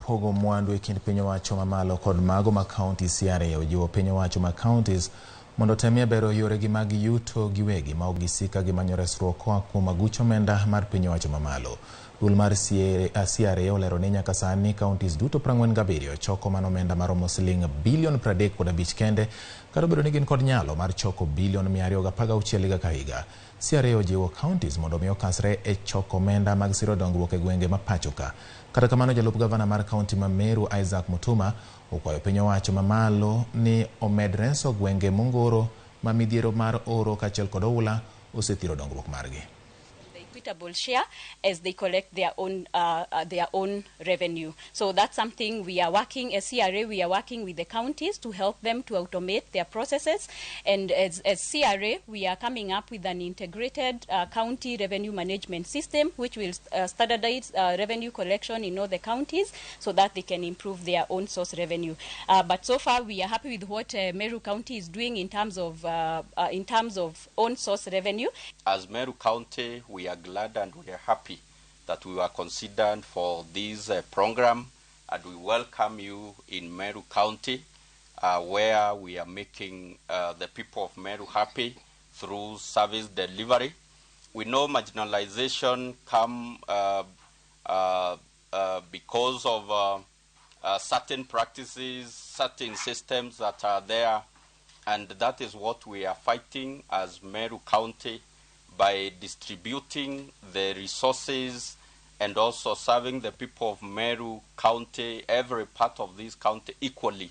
pogo mwandu e kind piny owacho mamalo kod mago ma kaontis CRA ojiwo piny owacho ma kaontis mondo temie bero yoregi mag yuto giwegi ma ok gisika gimanyo resruok koa kuom aguch omenda mar piny owacho mamalo. Duol mar CRA olero ni nyaka sani kaontis duto 47 choko man omenda maromo siling bilion 35 kende, kata obedo ni gin kod nyalo mar choko bilion 216 higa ka higa. CRA ojiwo kaontis mondo mi okasre e choko omenda mag siro dongruok e gwenge ma pachoka. Kata kamano, jalup gavana mar kaonti ma Meru Isaac Mutuma okwayo piny owacho mamalo ni omed reso gwenge mongoro ma midhiero mar oro kaachiel kod oula osethiro dongruok margi. Equitable share as they collect their own revenue. So that's something we are working as CRA. We are working with the counties to help them to automate their processes. And as CRA, we are coming up with an integrated county revenue management system, which will standardize revenue collection in all the counties so that they can improve their own source revenue. But so far, we are happy with what Meru County is doing in terms of own source revenue. As Meru County, we are glad and we are happy that we were considered for this program, and we welcome you in Meru County, where we are making the people of Meru happy through service delivery. We know marginalization come because of certain practices, certain systems that are there, and that is what we are fighting as Meru County, by distributing the resources and also serving the people of Meru County, every part of this county equally